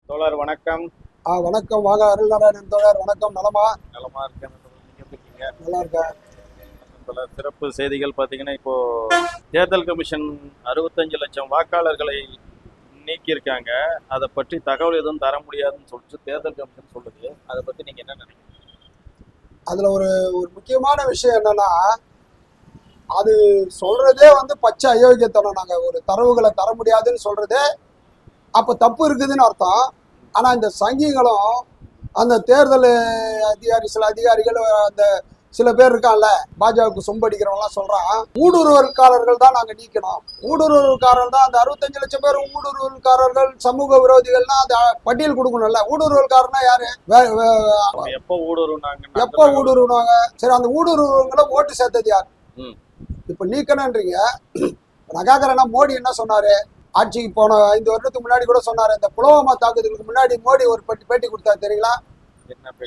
தோழர் வணக்கம். வணக்கம். வாங்க அருள்நாராயணன் தோழர். வணக்கம். நலமா? நலமா இருக்கேன். நீங்க எப்படி இருக்கீங்க? நல்லா இருக்கேன் தோழர், சிறப்பு செய்திகள் பார்த்தீங்கன்னா, இப்போ தேர்தல் கமிஷன் 65 லட்சம் வாக்காளர்களை நீக்கியிருக்காங்க. அதை பற்றி தகவல் எதுவும் தர முடியாதுன்னு சொல்லிட்டு தேர்தல் கமிஷன் சொல்லுது. அதை பத்தி நீங்க என்ன நினைக்கிறீங்க? அதுல ஒரு ஒரு முக்கியமான விஷயம் என்னன்னா, அது சொல்றதே பச்சை அயோக்கியத்தனம். நாங்க ஒரு தரவுகளை தர முடியாதுன்னு சொல்றதே அப்ப தப்பு இருக்குதுன்னு அர்த்தம். ஆனா இந்த சங்கிகளும் அந்த தேர்தல் சில அதிகாரிகள் அந்த சில பேர் இருக்கான்ல, பாஜகவுக்கு சொம்படிக்கிறவங்களாம் சொல்றான், ஊடுருவல்காரர்கள் தான் நாங்க நீக்கணும். ஊடுருவல்காரர்கள் தான் அந்த 65 லட்சம் பேர் ஊடுருவல்காரர்கள், சமூக விரோதிகள்னா அந்த பட்டியல் கொடுக்கணும்ல. ஊடுருவல்காரனா யாரு? எப்போ ஊடுருவாங்க? எப்போ ஊடுருவாங்க? சரி, அந்த ஊடுருவங்களை ஓட்டு சேர்த்தது யார்? இப்ப நீக்கணும்ன்றீங்க. நான் கேட்கறேன்னா, மோடி என்ன சொன்னாரு? ஆட்சிக்கு போன 5 வருடத்துக்கு முன்னாடி கூட சொன்னாரு. இந்த புலவாமா தாக்குதலுக்கு முன்னாடி மோடி ஒரு பேட்டி கொடுத்தாரு தெரியுங்களா?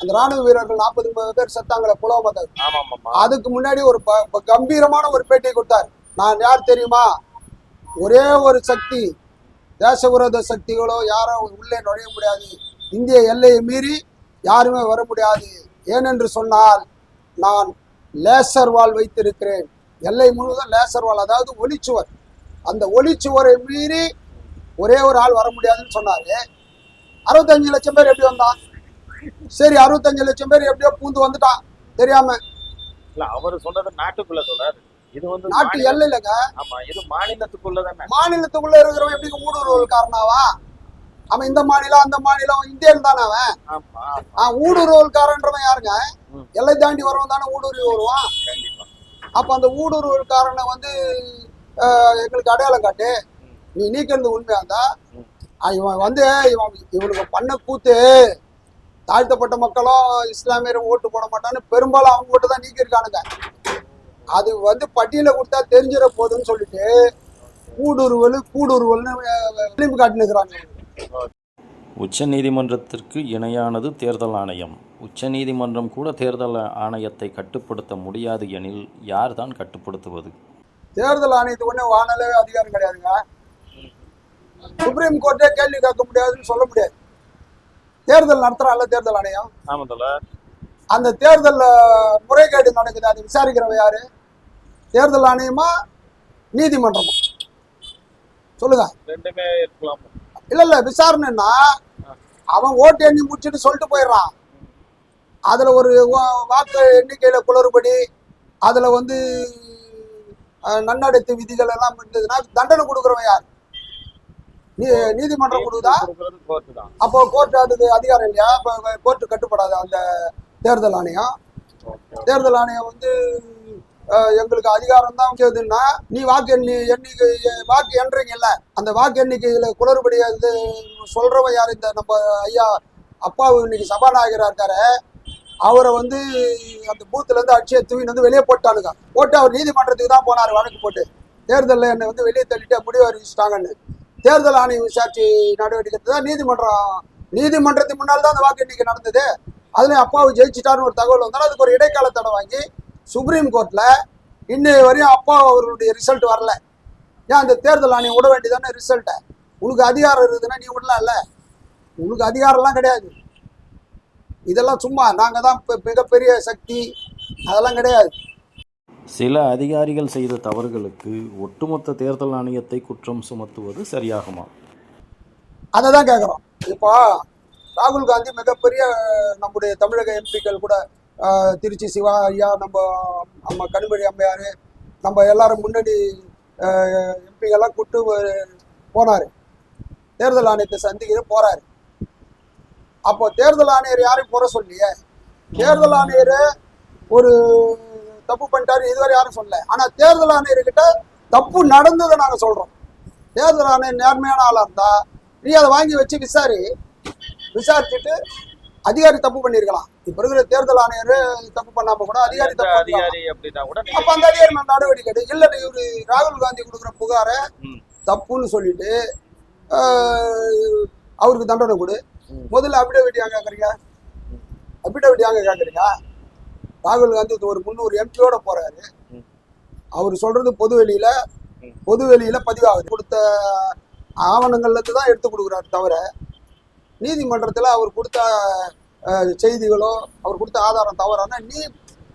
அந்த ராணுவ வீரர்கள் 40 பேர் செத்தாங்களே புலவாமா தாக்குதல், அதுக்கு முன்னாடி ஒரு கம்பீரமான ஒரு பேட்டியை கொடுத்தாரு. நான் யார் தெரியுமா? ஒரே ஒரு சக்தி, தேச விரோத சக்திகளோ யாரோ உள்ளே நுழைய முடியாது, இந்திய எல்லையை மீறி யாருமே வர முடியாது. ஏனென்று சொன்னால், நான் லேசர் வால் வைத்திருக்கிறேன். எல்லை முழுவதும் லேசர் வால், அதாவது ஒளிச்சுவர். அந்த ஒளிச்சுவரை மீறி ஒரே ஒரு ஆள் வர முடியாதுன்னு சொன்னாரு. 65 லட்சம் பேர் எப்படி வந்தான்? சரி, 65 லட்சம் பேர் எப்படியோ பூந்து வந்துட்டான் தெரியாம. இல்ல, அவர் சொல்றது நாட்டுக்குள்ள சொல்றாரு. இது நாட்டு எல்லை இல்லைங்க. ஆமா, இது மாநிலத்துக்குள்ளதானே. மாநிலத்துக்குள்ள இருக்கிறவன் எப்படி ஊடுருவல் காரணாவா? அவன் இந்த மாநிலம் அந்த மாநிலம் இந்தியன் தானே அவன். ஊடுருவல்காரன்றவன் யாருங்க? எல்லை தாண்டி வரவன் தானே ஊடுருவி வருவான். அப்ப அந்த ஊடுருவல்காரனை எங்களுக்கு அடையாளம் காட்டு. நீ நீக்கிறது உண்மையாந்தா இவன் இவனுக்கு பண்ண கூத்து. தாழ்த்தப்பட்ட மக்களும் இஸ்லாமியரும் ஓட்டு போட மாட்டான்னு பெரும்பாலும் அவங்க ஓட்டு தான் நீக்கிருக்கானுங்க. அது பட்டியலை கொடுத்தா தெரிஞ்சிட போதுன்னு சொல்லிட்டு கூடுருவல்னு காட்டினுக்கிறாங்க. உச்ச நீதிமன்றத்திற்கு இணையானது தேர்தல் ஆணையம். உச்ச நீதிமன்றம் கூட தேர்தல் ஆணையத்தை கட்டுப்படுத்த முடியாது எனில் யார் தான் கட்டுப்படுத்துவது? தேர்தல் ஆணையத்துக்கு ஒண்ணு வானலே அதிகாரம் கிடையாதுங்க. சுப்ரீம் கோர்ட்டே கேள்வி கேட்க முடியாதுன்னு சொல்ல முடியாது. தேர்தல் நடத்துறால தேர்தல் ஆணையம். அந்த தேர்தல் முறைகேடு நடக்குது, அதை விசாரிக்கிறவ யாரு? தேர்தல் ஆணையமா நீதிமன்றமா? சொல்லுங்க. ரெண்டுமே இருக்கலாம். இல்ல, விசாரணைன்னா அவன் ஓட்டு எண்ணி முடிச்சுட்டு சொல்லிட்டு போயிடுறான். அதுல ஒரு வாக்கு எண்ணிக்கையில குளறுபடி, அதுல நன்னடத்தை விதிகள் எல்லாம் இருந்ததுன்னா தண்டனை கொடுக்குறவன் யார்? நீதிமன்றம் கொடுக்குதா? அப்போ கோர்ட் அதுக்கு அதிகாரம் இல்லையா? அப்ப கோர்ட்டு கட்டுப்படாது அந்த தேர்தல் ஆணையம். தேர்தல் ஆணையம் எங்களுக்கு அதிகாரம் தான் கேதுன்னா, நீ வாக்கு எண்றீங்கல்ல, அந்த வாக்கு எண்ணிக்கையில குளறுபடி சொல்றவன் யாரு? இந்த நம்ம ஐயா அப்பாவு இன்னைக்கு சபாநாயகரா இருக்காரு, அவரை அந்த பூத்துல இருந்து அடிச்சு தூவின்னு வெளியே போட்டானுங்க. போட்டு அவர் நீதிமன்றத்துக்கு தான் போனார் வழக்கு போட்டு. தேர்தலில் என்னை வெளியே தள்ளிட்டு முடிவு அறிவிச்சிட்டாங்கன்னு. தேர்தல் ஆணையம் விசாரிச்சு நடவடிக்கை தான் நீதிமன்றத்துக்கு முன்னால் தான் அந்த வாக்கு எண்ணிக்கை நடந்தது. அதுலயும் அப்பாவை ஜெயிச்சிட்டாருன்னு ஒரு தகவல் வந்தாலும் அதுக்கு ஒரு இடைக்கால தடை வாங்கி சுப்ரீம் கோர்ட்ல இன்னைய வரையும் அப்பா அவருடைய ரிசல்ட் வரல. ஏன் அந்த தேர்தல் ஆணையம் விட வேண்டியதானே ரிசல்ட்டை? உனக்கு அதிகாரம் இருக்குதுன்னா நீ விடலாம்ல. உனக்கு அதிகாரம்லாம் கிடையாது. இதெல்லாம் சும்மா நாங்க தான் மிகப்பெரிய சக்தி, அதெல்லாம் கிடையாது. சில அதிகாரிகள் செய்த தவறுகளுக்கு ஒட்டுமொத்த தேர்தல் ஆணையத்தை குற்றம் சுமத்துவது சரியாகுமா? அதை தான் கேட்குறோம். இப்போ ராகுல் காந்தி மிகப்பெரிய நம்முடைய தமிழக எம்பிக்கள் கூட, திருச்சி சிவா ஐயா, நம்ம கனிமொழி அம்மையார், நம்ம எல்லாரும் முன்னாடி எம்பிகள்லாம் கூப்பிட்டு போனார். தேர்தல் ஆணையத்தை சந்திக்க போறாரு. அப்போ தேர்தல் ஆணையர் யாரையும் குறை சொல்லியே. தேர்தல் ஆணையர் ஒரு தப்பு பண்ணிட்டாரு இதுவரை யாரும் சொல்லல. ஆனா தேர்தல் ஆணையர்கிட்ட தப்பு நடந்ததை நாங்க சொல்றோம். தேர்தல் ஆணையர் நேர்மையான ஆளா இருந்தா நீ அதை வாங்கி வச்சு விசாரிச்சுட்டு அதிகாரி தப்பு பண்ணிருக்கலாம். இப்ப இருக்கிற தேர்தல் ஆணையர் தப்பு பண்ணாம கூட அதிகாரி தப்பு, அப்ப அந்த அதிகாரி நடவடிக்கை இல்ல. இவரு ராகுல் காந்தி கொடுக்குற புகாரை தப்புன்னு சொல்லிட்டு அவருக்கு தண்டனை கொடு. முதல்ல அபிடவிட் யாங்க கேட்குறீங்க? ராகுல் காந்தி ஒரு 300 எம்பியோட போறாரு. அவர் சொல்றது பொது வெளியில பதிவாகுது. கொடுத்த ஆவணங்கள்ல தான் எடுத்து கொடுக்குறாரு தவிர நீதிமன்றத்தில் அவர் கொடுத்த செய்திகளோ அவர் கொடுத்த ஆதாரம் தவறான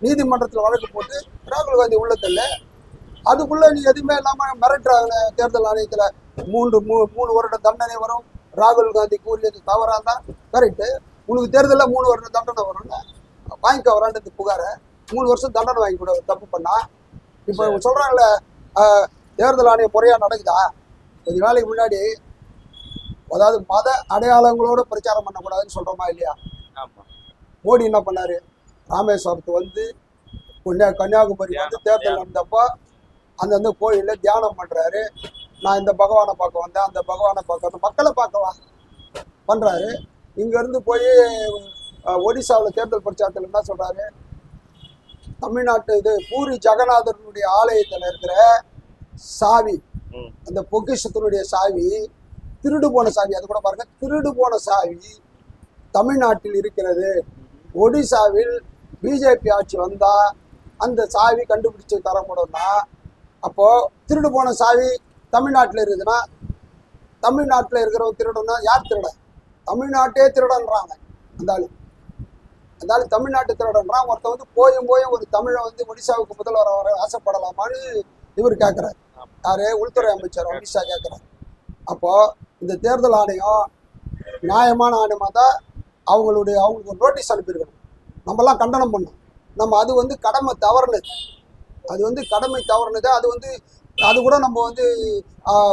நீதிமன்றத்தில் வழக்கு போட்டு ராகுல் காந்தி உள்ள தள்ள அதுக்குள்ள நீ எதுவுமே இல்லாம மிரட்டுறாங்க. தேர்தல் ஆணையத்துல மூணு வருட தண்டனை வரும். ராகுல் காந்தி கூறியது தவறா தான் கரெக்டு. உனக்கு தேர்தலில் 3 வருட தண்டனை வரும்ல, வாங்கிக்க வரான்றது புகார 3 வருஷம் தண்டனை வாங்கி கூட தப்பு பண்ணா. இப்போ சொல்றாங்களே தேர்தல் ஆணையம் முறையா நடக்குதா? கொஞ்ச நாளைக்கு முன்னாடி அதாவது மத அடையாளங்களோட பிரச்சாரம் பண்ணக்கூடாதுன்னு சொல்றோமா இல்லையா? மோடி என்ன பண்ணாரு? ராமேஸ்வரத்துக்கு வந்து கன்னியாகுமரி வந்து தேர்தல் வந்தப்போ அந்தந்த கோயில்ல தியானம் பண்றாரு. நான் இந்த பகவானை பார்க்க வந்தேன், அந்த பகவானை பார்க்க வந்தேன், மக்களை பார்க்கவா பண்றாரு. இங்க இருந்து போய் ஒடிசாவில் தேர்தல் பிரச்சாரத்தில் என்ன சொல்றாரு? தமிழ்நாட்டு பூரி ஜெகநாதனுடைய ஆலயத்தில் இருக்கிற சாவி, அந்த பொக்கிஷத்தினுடைய சாவி திருடு போன சாவி. அது கூட பாருங்க, திருடு போன சாவி தமிழ்நாட்டில் இருக்கிறது. ஒடிசாவில் பிஜேபி ஆட்சி வந்தா அந்த சாவி கண்டுபிடிச்சு தர முடியும்னா, அப்போ திருடு போன சாவி தமிழ்நாட்டில் இருக்குதுன்னா தமிழ்நாட்டில் இருக்கிறவங்க திருடனா யார் திருட? தமிழ்நாட்டே திருடன்றாங்க. அந்த ஆளு தமிழ்நாட்டு திருடன்றான். ஒருத்த வந்து போயும் ஒரு தமிழை வந்து ஒடிசாவுக்கு முதல்வர் வர ஆசைப்படலாமான்னு இவர் கேட்கிறாரு. யாரு? உள்துறை அமைச்சர் அமித்ஷா கேட்கிறார். அப்போ இந்த தேர்தல் ஆணையம் நியாயமான ஆணையமாக தான் அவங்களுக்கு ஒரு நோட்டீஸ் அனுப்பியிருக்கணும். நம்மலாம் கண்டனம் பண்ணோம். நம்ம அது வந்து கடமை தவறுனது. அது கூட நம்ம வந்து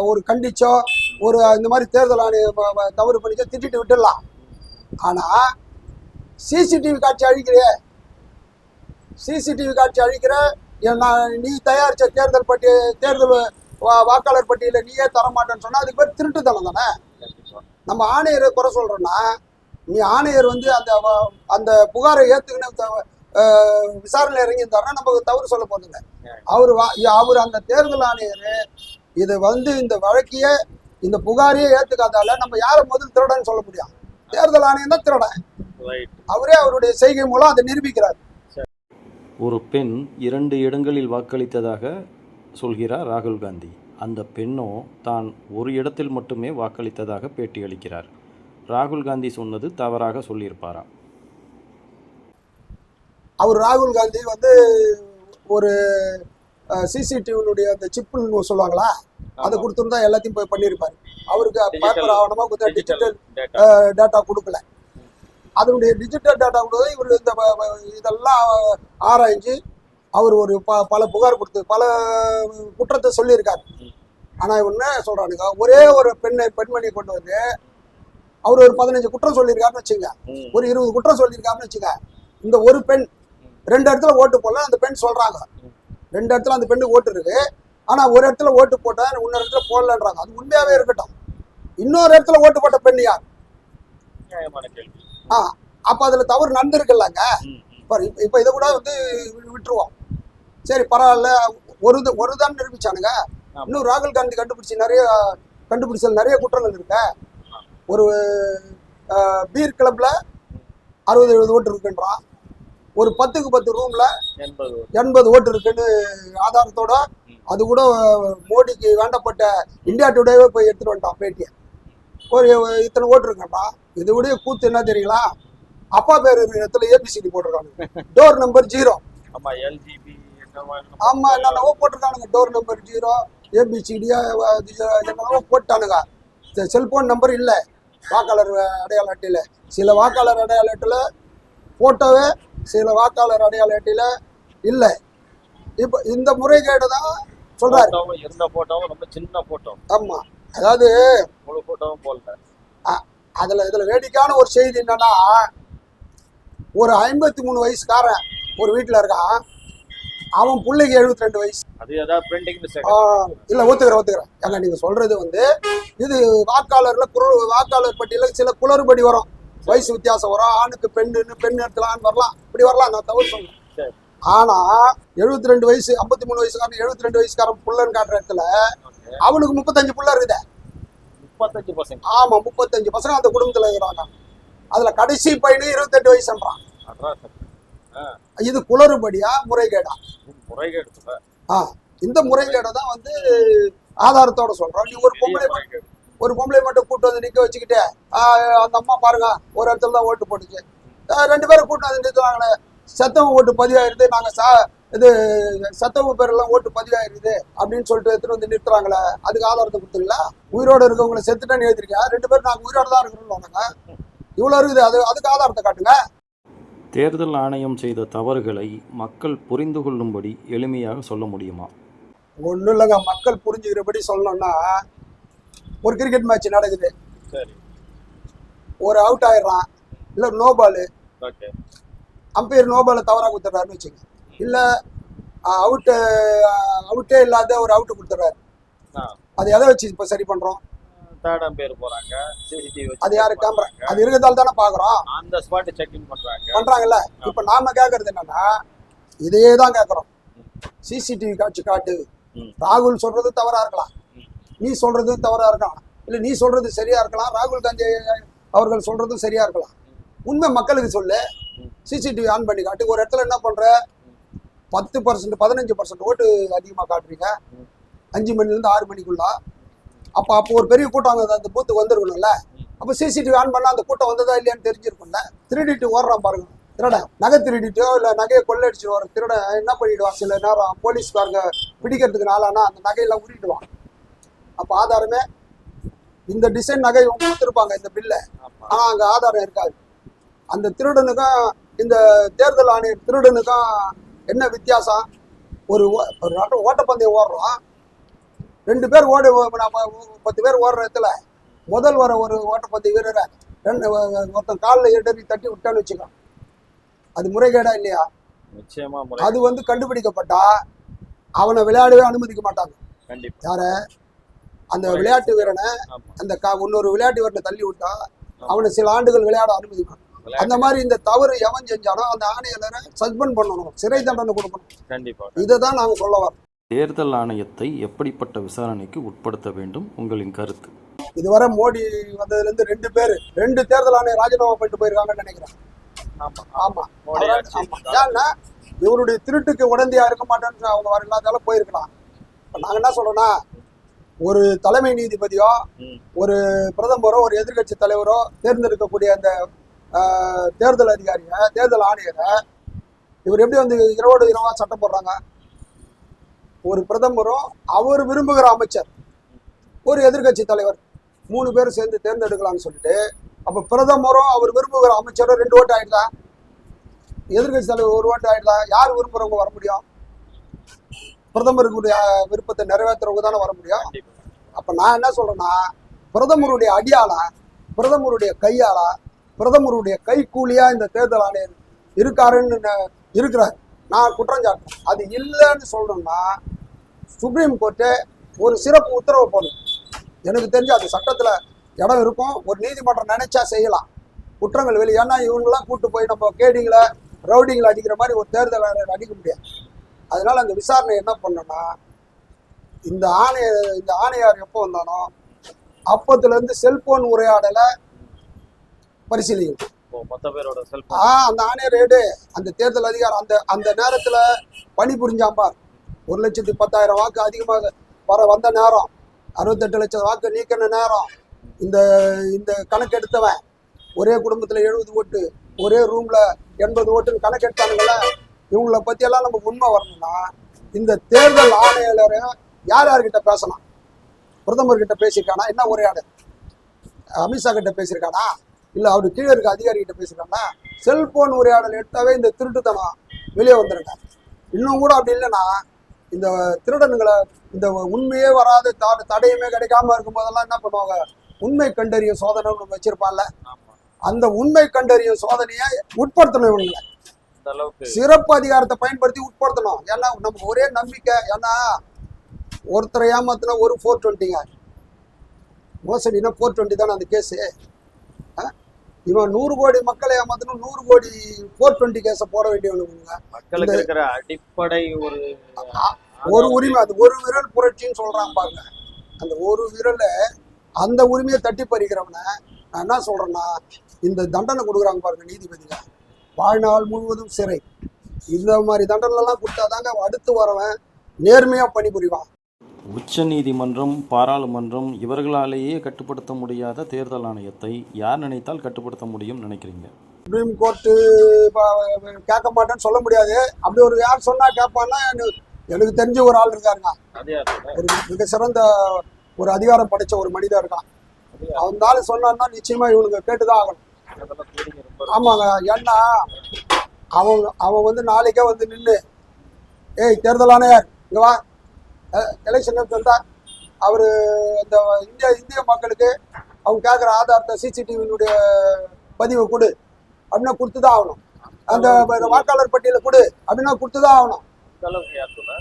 ஒரு கண்டிச்சோ ஒரு இந்த மாதிரி தேர்தல் ஆணையம் தவறு பண்ணிச்சோ திட்டிட்டு விட்டுடலாம். ஆனால் சிசிடிவி காட்சி அழிக்கிற நீ தயாரித்த தேர்தல் வாக்காளர் பட்டியலை நீயே தரமாட்டேன்னு சொன்னால் அதுக்கு பேர் திருட்டுத்தனம் தானே. நம்ம ஆணையரை குறை சொல்கிறோன்னா, நீ ஆணையர் வந்து அந்த புகாரை ஏற்றுக்கின விசாரணை இறங்கியிருந்தாருன்னா நம்ம தவறு சொல்ல போறதில்லை. அவர் அந்த தேர்தல் ஆணையர் இது வந்து இந்த வழக்கையே இந்த புகாரையே ஏற்றுக்காதால நம்ம யாரை முதல் திருடன்னு சொல்ல முடியும்? தேர்தல் ஆணையம் தான் திருடன். அவரே அவருடைய செய்கை மூலம் அதை நிரூபிக்கிறார். ஒரு பெண் 2 இடங்களில் வாக்களித்ததாக சொல்கிறார் ராகுல் காந்தி. அந்த பெண்ணோ தான் ஒரு இடத்தில் மட்டுமே வாக்களித்ததாக பேட்டியளிக்கிறார். ராகுல் காந்தி சொன்னது தவறாக சொல்லியிருப்பாரா? அவர் ராகுல் காந்தி வந்து ஒரு சிசிடிவினுடைய அந்த சிப்புன்னு சொல்லுவாங்களா, அதை கொடுத்துருந்தா எல்லாத்தையும் போய் பண்ணியிருப்பாரு. அவருக்கு பேப்பர் ஆவணமாக கொடுத்தா டிஜிட்டல் டேட்டா கொடுக்கல. அதனுடைய டிஜிட்டல் டேட்டா கொடுத்தது இவர் இந்த இதெல்லாம் ஆராய்ஞ்சு அவர் ஒரு பல புகார் கொடுத்து பல குற்றத்தை சொல்லியிருக்காரு. ஆனால் இவன் என்ன சொல்றானுங்க, ஒரே ஒரு பெண்மணி கொண்டு வந்து அவர் ஒரு 15 குற்றம் சொல்லியிருக்காருன்னு வச்சுங்க, ஒரு 20 குற்றம் சொல்லியிருக்காருன்னு வச்சுங்க. இந்த ஒரு பெண் 2 இடத்துல ஓட்டு போடல. அந்த பெண் சொல்றாங்க 2 இடத்துல அந்த பெண்ணுக்கு ஓட்டு இருக்கு, ஆனா ஒரு இடத்துல ஓட்டு போட்டா இன்னொரு இடத்துல போடலன்றாங்க. அது உண்மையாவே இருக்கட்டும். இன்னொரு இடத்துல ஓட்டு போட்ட பெண் யார்? அப்ப அதுல தவறு நடந்திருக்குல்லங்க. இப்ப இதை கூட வந்து விட்டுருவோம். சரி பரவாயில்ல, ஒரு தான் நிரூபிச்சானுங்க. இன்னும் ராகுல் காந்தி கண்டுபிடிச்சல் நிறைய குற்றங்கள் இருக்க. ஒரு பீர் கிளப்ல 60-70 ஓட்டு இருக்குன்றான். ஒரு 10க்கு 10 ரூம்ல 80 ஓட்டு இருக்குன்னு ஆதாரத்தோட, அது கூட மோடிக்கு வேண்டப்பட்ட இந்தியா டுடேவே போய் எடுத்துட்டு வந்துட்டான் பேட்டியை. ஒரு இத்தனை ஓட்டு இருக்குப்பா. இதோடைய கூத்து என்ன தெரியுங்களா? அப்பா பேர் இடத்துல ஏபிசிடி போட்டிருக்காங்க, டோர் நம்பர் 0. ஆமா, என்னென்னவோ போட்டிருக்கானுங்க. டோர் நம்பர் 0 ஏபிசிடியா என்னென்னவோ போட்டானுங்க. செல்போன் நம்பர் இல்லை வாக்காளர் அடையாள அட்டையில. சில வாக்காளர் அடையாள அட்டையில போட்டோவே, சில வாக்காளர் அடையாள அட்டையில இல்லை. இப்போ இந்த முறைகேடு தான் சொல்றாரு. ரொம்ப சின்ன போட்டோ. ஆமா, அதாவது இதுல வேடிக்கையான ஒரு செய்தி என்னன்னா, ஒரு 53 வயசுக்காரன் ஒரு வீட்டுல இருக்கான். அவன் பிள்ளைக்கு 72 வயசு. இல்ல ஒத்துக்கிறேன். ஏங்க நீங்க சொல்றது வந்து இது வாக்காளர் பட்டியல சில குளறுபடி வரும், வயசு வித்தியாசம் வரும். ஆணுக்கு பெண் இடத்துல ஆண் வரலாம், இப்படி வரலாம். நான் தவறு சொல்றேன். ஆனா 72 வயசு 53 வயசுக்காரன் 72 வயசுக்காரன் புள்ளன்னு காட்டுற இடத்துல அவனுக்கு 35 புள்ள இருக்குதே. 35 பசங்க. ஆமா, 35 பசங்க அந்த குடும்பத்துல இருக்கிறாங்க. அதுல கடைசி பையனு 28 வயசுன்றான். இது குளறுபடியா முறைகேடா? முறைகேடு. இந்த முறைகேடை தான் வந்து ஆதாரத்தோட சொல்றோம். நீ ஒரு பொம்பளை ஒரு பொம்பளை மட்டும் கூட்டு வந்து நிக்க வச்சுக்கிட்டு அந்த அம்மா பாருங்க ஒரு இடத்துல தான் ஓட்டு போட்டுச்சு, 2 பேரும் கூட்டு வந்து நிறுத்துவாங்களே, செத்தவங்க ஓட்டு பதிவாயிருது, நாங்க இது செத்தவங்க பேரெல்லாம் ஓட்டு பதிவாயிருது அப்படின்னு சொல்லிட்டு எடுத்துட்டு வந்து நிறுத்துறாங்களே, அதுக்கு ஆதாரத்தை கொடுத்துருங்களா? உயிரோடு இருக்கவங்களை செத்துட்டேன்னு எழுதிருக்கேன், 2 பேரும் நாங்க உயிரோடு தான் இருக்கிறோம், இவ்வளவு இருக்குது, அதுக்கு ஆதாரத்தை காட்டுங்க. தேர்தல் ஆணையம் செய்த தவறுகளை மக்கள் புரிந்து கொள்ளும்படி எளிமையாக சொல்ல முடியுமா? ஒன்றும் இல்லைங்க, மக்கள் புரிஞ்சுக்கிறபடி சொல்லணும்னா, ஒரு கிரிக்கெட் மேட்ச் நடக்குது, சரி, ஒரு அவுட் ஆயிடுறான், இல்லை no ball, okay, umpire no பாலை தவறாக கொடுத்துட்றாருன்னு வச்சுங்க, இல்லை அவுட்டே இல்லாத ஒரு அவுட்டு கொடுத்துட்றாரு, அது எதை வச்சு இப்போ சரி பண்ணுறோம்? தேர்ட் அம்பையர் போறாங்க, சிசிடிவி வச்சு, அது யாரு கேமரா, அது இருக்கிறதால தானே பார்க்குறோம், அந்த ஸ்பாட் செக்கிங் பண்றாங்கல்ல. இப்போ நாம கேட்கறது என்னன்னா, இதையே தான் கேட்குறோம், சிசிடிவி காட்சி காட்டு. ராகுல் சொல்றது தவறா இருக்கலாம், நீ சொல்றது தவறா இருக்கலாம், இல்லை நீ சொல்றது சரியா இருக்கலாம், ராகுல் காந்தி அவர்கள் சொல்றதும் சரியா இருக்கலாம். உண்மை மக்களுக்கு சொல்லு, சிசிடிவி ஆன் பண்ணி காட்டு. ஒரு இடத்துல என்ன பண்ற, 10% 15% ஓட்டு அதிகமாக காட்டுறீங்க 5 மணிலேருந்து 6 மணிக்குள்ள. அப்போ ஒரு பெரிய கூட்டம் அந்த பூத்துக்கு வந்துருக்கணும்ல. அப்போ சிசிடிவி ஆன் பண்ணால் அந்த கூட்டம் வந்ததா இல்லையான்னு தெரிஞ்சிருக்கும்ல. திருடிட்டு ஓடுறான் பாருங்க, திருடன் நகை திருடிட்டோ இல்லை நகையை கொள்ளடிச்சு வர திருடன் என்ன பண்ணிடுவான், சில நேரம் போலீஸ்காரங்க பிடிக்கிறதுக்கு நாளானா அந்த நகையெல்லாம் உருட்டிடுவான். அப்போ ஆதாரமே இந்த டிசைன் நகை இவங்க கொடுத்துருப்பாங்க இந்த பில்லை, ஆனால் அங்கே ஆதாரம் இருக்காது. அந்த திருடனுக்கும் இந்த தேர்தல் ஆணையர் திருடனுக்கும் என்ன வித்தியாசம்? ஒரு ஓட்டப்பந்தயம் ஓடுறோம், 2 பேர் 10 பேர் ஓடுற இடத்துல முதல் வர ஒரு ஓட்டப்பந்தய வீரரை ஒருத்தன் காலில் இடறி தட்டி விட்டான்னு வச்சுக்கோ, அது முறைகேடா இல்லையா? நிச்சயமா அது கண்டுபிடிக்கப்பட்டா அவனை விளையாடவே அனுமதிக்க மாட்டாங்க. யார? அந்த விளையாட்டு வீரனை அந்த இன்னொரு விளையாட்டு வீரனை தள்ளி விட்டா அவனை சில ஆண்டுகள் விளையாட அனுமதிக்கணும். அந்த மாதிரி இந்த தவறு எவன் செஞ்சாலும் அந்த ஆணையாளரை சஸ்பெண்ட் பண்ணணும், சிறை தண்டனை கொடுக்கணும். கண்டிப்பா இதை தான் நாங்கள் சொல்ல வரோம். தேர்தல் ஆணையத்தை எப்படிப்பட்ட விசாரணைக்கு உட்படுத்த வேண்டும் உங்களின் கருத்து? இதுவரை மோடி வந்ததுலேருந்து 2 தேர்தல் ஆணையம் ராஜினாமா பண்ணிட்டு போயிருக்காங்கன்னு நினைக்கிறேன். ஆமா, ஏன்னா இவருடைய திருட்டுக்கு உடந்தையா இருக்க மாட்டேன்னு அவங்க வர இல்லாதால போயிருக்கலாம். இப்போ நாங்கள் என்ன சொல்றோம்னா, ஒரு தலைமை நீதிபதியோ ஒரு பிரதமரோ ஒரு எதிர்கட்சி தலைவரோ தேர்ந்தெடுக்கக்கூடிய அந்த தேர்தல் அதிகாரியை தேர்தல் ஆணையரை இவர் எப்படி வந்து இரவோடு இரவா சட்டம் போடுறாங்க? ஒரு பிரதமரும் அவர் விரும்புகிற அமைச்சர் ஒரு எதிர்கட்சி தலைவர் 3 பேரும் சேர்ந்து தேர்ந்தெடுக்கலாம்னு சொல்லிட்டு, அப்போ பிரதமரும் அவர் விரும்புகிற அமைச்சரும் 2 ஓட்டு ஆயிடுதா, எதிர்கட்சி தலைவர் 1 ஓட்டு ஆயிடுதா? யார் விரும்புறவங்க வர முடியும்? பிரதமருடைய விருப்பத்தை நிறைவேற்றுறவங்க தானே வர முடியும். அப்ப நான் என்ன சொல்றேன்னா, பிரதமருடைய அடியாளா, பிரதமருடைய கையாளா, பிரதமருடைய கைக்கூலியா இந்த தேர்தல் ஆணையர் இருக்காருன்னு இருக்கிறார். நான் குற்றம் சாட்டுறேன். அது இல்லைன்னு சொல்லணும்னா சுப்ரீம் கோர்ட்டு ஒரு சிறப்பு உத்தரவு போடணும். எனக்கு தெரிஞ்சு அது சட்டத்துல இடம் இருக்கும், ஒரு நீதிமன்றம் நினைச்சா செய்யலாம். குற்றங்கள் வெளியே, ஏன்னா இவங்கெல்லாம் கூட்டு போய் நம்ம கேடிங்களை ரவுடிங்களை அடிக்கிற மாதிரி ஒரு தேர்தல் ஆணையர் அடிக்க முடியாது. அதனால அந்த விசாரணை என்ன பண்ணோம்னா, இந்த ஆணையார் எப்போ வந்தானோ அப்பத்துல இருந்து செல்போன் உரையாடலை பரிசீலிக்கணும். அந்த ஆணையர் ரேடு, அந்த தேர்தல் அதிகாரம் அந்த நேரத்துல பணிபுரிஞ்சாம்பார். 1,10,000 வாக்கு அதிகமாக வந்த நேரம், 68 லட்சம் வாக்கு நீக்கின நேரம், இந்த கணக்கு எடுத்தவன் ஒரே குடும்பத்துல 70 ஓட்டு, ஒரே ரூம்ல 80 ஓட்டுன்னு கணக்கு எடுத்தானுங்கள. இவங்களை பத்தியெல்லாம் நம்ம உண்மை வரணும்னா இந்த தேர்தல் ஆணையாளர் யார்கிட்ட பேசணும்? பிரதமர் கிட்ட பேசியிருக்கானா? என்ன உரையாடு? அமித்ஷா கிட்ட பேசியிருக்கானா? இல்லை அவரு கீழே இருக்க அதிகாரி கிட்ட பேசியிருக்கானா? செல்போன் உரையாடல் எடுத்தாவே இந்த திருட்டுத்தனம் வெளியே வந்துருங்க. இன்னும் கூட அப்படி இல்லைன்னா இந்த திருடனுங்களை இந்த உண்மையே வராது தடையுமே கிடைக்காம இருக்கும் போதெல்லாம் என்ன பண்ணுவாங்க, உண்மை கண்டறியும் சோதனை நம்ம வச்சிருப்பான்ல, அந்த உண்மை கண்டறியும் சோதனையை உட்படுத்தணும். இவங்களை சிறப்பு அதிகாரத்தை பயன்படுத்தி உட்படுத்தணும். ஏன்னா நமக்கு ஒரே நம்பிக்கை, ஏன்னா ஒருத்தரை ஏமாத்தினா ஒரு 420ங்க மோசடினா 420 தானே அந்த கேஸு. இவன் 100 கோடி மக்களை ஏமாத்தணும், 100 கோடி 420 கேஸை போட வேண்டியவனுங்க. மக்களுக்கு இருக்கிற அடிப்படை ஒரு உரிமை, அது ஒரு விரல் புரட்சின்னு சொல்றான் பாருங்க. அந்த ஒரு விரல அந்த உரிமையை தட்டி பறிக்கிறவனை நான் என்ன சொல்றேன்னா, இந்த தண்டனை கொடுக்குறாங்க பாருங்க நீதிபதிங்க, வாழ்நாள் முழுவதும் சிறை. இந்த மாதிரி தண்டனை எல்லாம் கொடுத்தாதாங்க அடுத்து வரவன் நேர்மையா பணிபுரிவான். உச்ச நீதிமன்றம், பாராளுமன்றம் இவர்களாலேயே கட்டுப்படுத்த முடியாத தேர்தல் ஆணையத்தை யார் நினைத்தால் கட்டுப்படுத்த முடியும் நினைக்கிறீங்க? சுப்ரீம் கோர்ட்டு கேட்க மாட்டேன்னு சொல்ல முடியாது. அப்படி ஒரு யார் சொன்னா கேட்பான்னா எனக்கு தெரிஞ்ச ஒரு ஆள் இருக்காருங்க. ஒரு மிக சிறந்த ஒரு அதிகாரம் படைச்ச ஒரு மனிதர் இருக்கான். அந்த ஆள் சொன்னான்னா நிச்சயமா இவனுக்கு கேட்டுதான் ஆகணும். ஆமாங்க. ஏன்னா அவன் வந்து நாளைக்கே வந்து நின்று, ஏய் தேர்தல் ஆணையர் இங்க வா, எலெக்ஷன் வந்தா அவரு அந்த இந்திய மக்களுக்கு அவங்க கேட்குற ஆதாரத்தை சிசிடிவியினுடைய பதிவை கொடு அப்படின்னா கொடுத்துதான் ஆகணும். அந்த வாக்காளர் பட்டியலை கொடு அப்படின்னா கொடுத்துதான் ஆகணும்.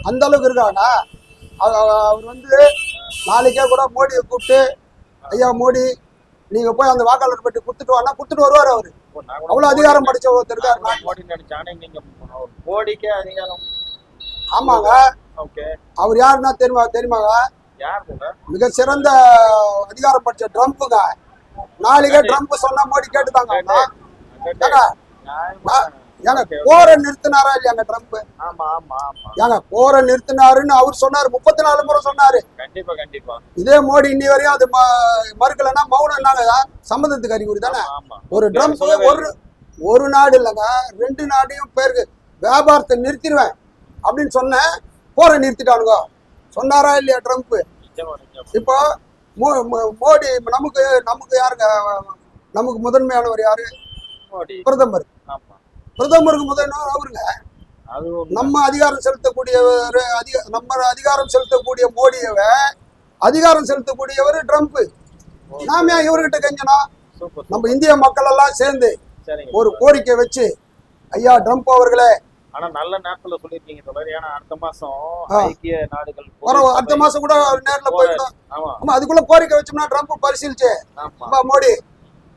அந்த அளவுக்கு இருக்காங்க. அவர் வந்து நாளைக்கே கூட மோடியை கூப்பிட்டு, ஐயா மோடி நீங்க போய் அந்த வாக்காளர் பட்டி கொடுத்துட்டு வானா கொடுத்துட்டு வருவார். அவரு அவ்வளவு அதிகாரம் படிச்ச ஒருத்தர் இருக்காரு. ஆமாங்க. அவர் யாருன்னா தெரியுமாங்க? மிக சிறந்த அதிகாரம் படிச்ச ட்ரம்ப்புங்க. நாளைக்கே ட்ரம்ப் சொன்னா மோடி கேட்டுதாங்க. ஏங்க போரை நிறுத்தினாரா இல்லையாங்க ட்ரம்ப்? ஏங்க போரை நிறுத்தினாருன்னு அவர் சொன்னாரு. 34 முறை சொன்னாரு. இதே மோடி இன்னி வரையும் அது மறுக்கலன்னா மௌனம் என்னங்க? சம்மந்தத்துக்கு அறிகுறி தானே. ஒரு ட்ரம்ப் ஒரு நாடு இல்லைங்க, 2 நாடையும் பேருக்கு வியாபாரத்தை நிறுத்திடுவேன் அப்படின்னு சொன்ன போரை நிறுத்திட்டானுங்க. சொன்னாரா இல்லையா ட்ரம்ப்? இப்போ மோடி நமக்கு யாருங்க? நமக்கு முதன்மையானவர் யாரு? பிரதமர். பிரதமருக்கு முதன்மையானவர் அவருங்க. நம்ம அதிகாரம் செலுத்தக்கூடியவர், நம்ம அதிகாரம் செலுத்தக்கூடிய மோடியவை அதிகாரம் செலுத்தக்கூடியவர் ட்ரம்ப். நாம இவர்கிட்ட கெஞ்சணும். நம்ம இந்திய மக்கள் எல்லாம் சேர்ந்து ஒரு கோரிக்கை வச்சு, ஐயா ட்ரம்ப் அவர்களே, ஆனா நல்ல நேரத்துல சொல்லிருக்கீங்க தொடர். ஏன்னா அடுத்த மாசம் ஐக்கிய நாடுகள் அடுத்த மாசம் கூட நேர்ல போயிடும். ஆமா, அதுக்குள்ள கோரிக்கை வச்சோம்னா ட்ரம்ப் பரிசீலிச்சு, மோடி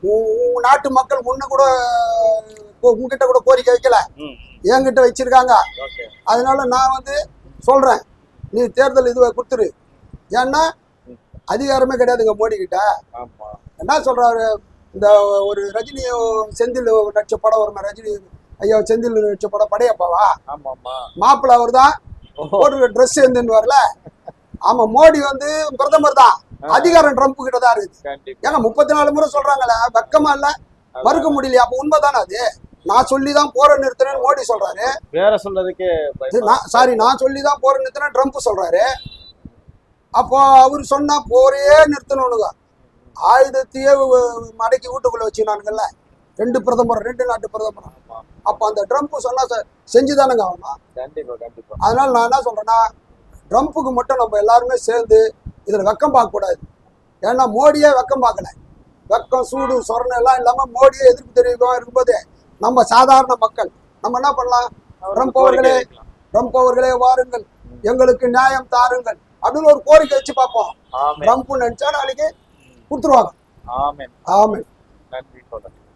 உங்க நாட்டு மக்கள் முன்ன கூட உங்ககிட்ட கூட கோரிக்கை வைக்கல, என்கிட்ட வச்சிருக்காங்க. அதனால நான் வந்து சொல்றேன், நீ தேர்தல் இதுவை கொடுத்துரு. ஏன்னா அதிகாரமே கிடையாதுங்க மோடி கிட்ட. என்ன சொல்றாரு? இந்த ஒரு ரஜினி செந்தில் நடிச்ச படம் வருமா? ரஜினி ஐயா செந்தில் நடிச்ச படம் படையப்பாவா? மாப்பிள்ள அவர் தான் போட்டு ட்ரெஸ் எந்துன்னு வரல. ஆமா, மோடி வந்து பிரதமர் தான். அதிகாரம் ட்ரம்ப் கிட்ட தான் இருக்குது. ஏங்க 34 முறை சொல்றாங்கல்ல, வெக்கமா இல்ல? மறுக்க முடியலையா? அப்ப உண்மைதானே அது? நான் சொல்லிதான் போரை நிறுத்தினேன்னு மோடி சொல்றாரு. வேற சொல்றதுக்கு சாரி, நான் சொல்லிதான் போரை நிறுத்தினேன் ட்ரம்ப் சொல்றாரு. அப்போ அவரு சொன்னா போரே நிறுத்தணுங்க. ஆயுதத்தையே மடக்கி வீட்டுக்குள்ள வச்சுனானுங்கல்ல 2 பிரதமர், 2 நாட்டு பிரதமர். அப்ப அந்த ட்ரம்ப் சொன்னா செஞ்சுதானுங்க ஆகணும். அதனால நான் என்ன சொல்றேன்னா, ட்ரம்ப்புக்கு மட்டும் நம்ம எல்லாருமே சேர்ந்து இதுல வெக்கம் பார்க்க கூடாது. ஏன்னா மோடியே வெக்கம் பார்க்கல. வெக்கம், சூடு, சொரணம் எல்லாம் இல்லாம மோடியே எதிர்ப்பு தெரிவிக்கும் இருக்கும்போது நம்ம சாதாரண மக்கள் நம்ம என்ன பண்ணலாம்? ட்ரம்ப் அவர்களே வாருங்கள், எங்களுக்கு நியாயம் தாருங்கள் அப்படின்னு ஒரு கோரிக்கை வச்சு பார்ப்போம். ட்ரம்ப் நினைச்சா நாளைக்கு கொடுத்துருவாங்க. ஆமென். நன்றி.